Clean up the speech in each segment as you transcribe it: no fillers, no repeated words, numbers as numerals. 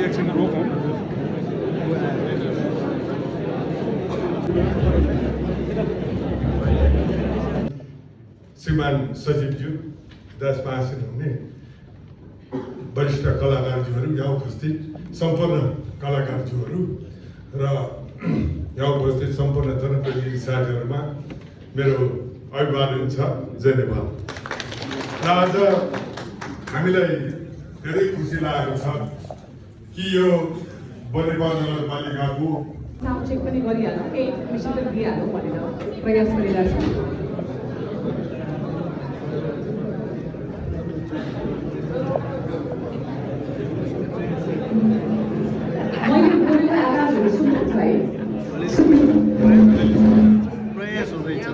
एकछिन रोकौँ। श्रीमान सचिवज्यू, दास महासिन हुने वरिष्ठ कलाकारज्यूहरू, यहाँ उपस्थित सम्पूर्ण कलाकारज्यूहरू र यहाँ उपस्थित सम्पूर्ण जनप्रतिनिधि साथीहरूमा मेरो अभिवादन छ। जय नेपाल। र आज हामीलाई धेरै खुसी लागेको छ कि यो बनेपा नगरपालिकाको साउन्ड चेक पनि गरिहालौँ, केही इन्फर्मेसन पनि दिइहालौँ भनेर प्रयास गरिरहेको छु। मैले बोलेको आवाजहरू सुन्नुहुन्छ है? प्रयास हुँदैछ।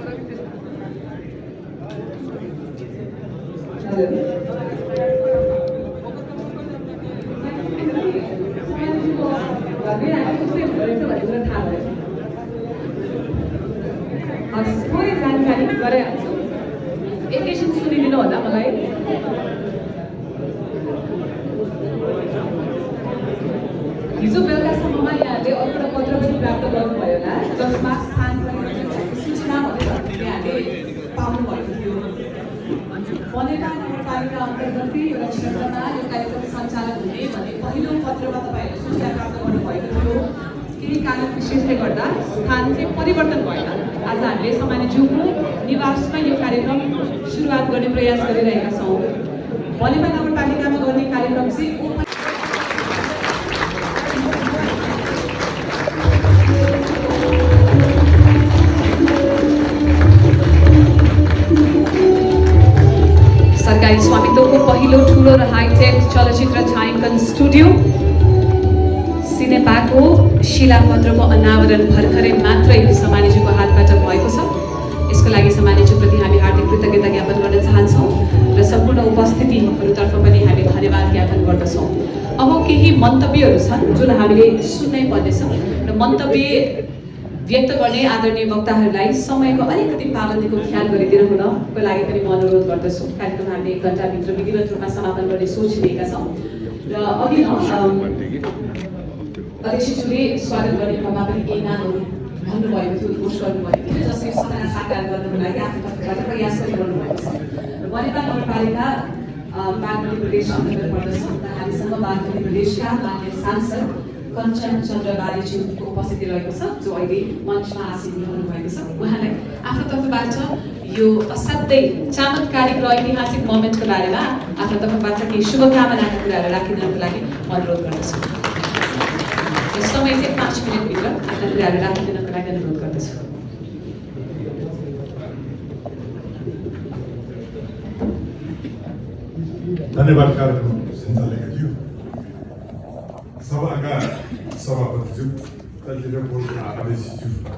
थोरै जानकारी गराइहाल्छु, एकैछिन सुनिदिनु होला मलाई। हिजो बेलुकासम्ममा यहाँले अर्को पत्र पनि प्राप्त गर्नुभयो होला, जसमा स्थान परिवर्तनको सूचना भनेर यहाँले पाउनुभएको थियो। बनेपा नगरपालिका अन्तर्गतकै एउटा क्षेत्रमा यो कार्यक्रम सञ्चालन हुने भन्ने पहिलो पत्रमा तपाईँहरूले सूचना प्राप्त गर्नुभएको थियो। केही कारण विशेषले गर्दा स्थान चाहिँ परिवर्तन भएन। आज हामीले सामान्यज्यूको निवासमा यो कार्यक्रम सुरुवात गर्ने प्रयास गरिरहेका छौँ। बनेपा नगरपालिकामा गर्ने कार्यक्रम चाहिँ सरकारी स्वामित्वको पहिलो ठुलो र हाइटेक चलचित्र छायाङ्कन स्टुडियो सिनेपाको शिलापत्रको अनावरण भर्खरै मात्रै सामान्यज्यूको हातबाट भएको छ। यसको लागि सामान्यज्यूप्रति हामी हार्दिक कृतज्ञता ज्ञापन गर्न चाहन्छौँ र सम्पूर्ण उपस्थितिहरूतर्फ पनि हामी धन्यवाद ज्ञापन गर्दछौँ। अब केही मन्तव्यहरू छन् जुन हामीले सुन्नै पर्नेछ र मन्तव्य व्यक्त गर्ने आदरणीय वक्ताहरूलाई समयको अलिकति पाबन्दीको ख्याल गरिदिनु हुनको लागि पनि म अनुरोध गर्दछु। कार्यक्रम हामीले 1 घण्टाभित्र विधिवत रूपमा समापन गर्ने सोच लिएका छौँ र अघि अध्यक्षज्यूले स्वागत गर्ने क्रममा पनि केही नामहरू भन्नुभएको थियो, उद्घोष गर्नुभएको थियो, जसले सपना साकार गर्नको लागि आफ्नो तर्फबाट प्रयास गरिरहनु भएको छ। बनेपा नगरपालिका बागमती प्रदेश अन्तर्गत पर्दछ र हामीसँग बागमती प्रदेशका मान्य सांसद कञ्चन चन्द्र बालीज्यूको उपस्थिति रहेको छ, जो अहिले मञ्चमा आसीन रहनु भएको छ। उहाँलाई आफ्नो तर्फबाट यो असाध्यै चमत्कारिक र ऐतिहासिक मोमेन्टको बारेमा आफ्नो तर्फबाट केही शुभकामनाका कुराहरू राखिदिनको लागि अनुरोध गर्दछु। समय चाहिँ 5 मिनटभित्र आफ्ना कुराहरू राखिदिनको लागि अनुरोध गर्दछु। धन्यवाद कार्यक्रम सञ्चालकज्यू, सभाका सभापतिज्यू, तल्तिर बोर्डका अध्यक्षज्यू।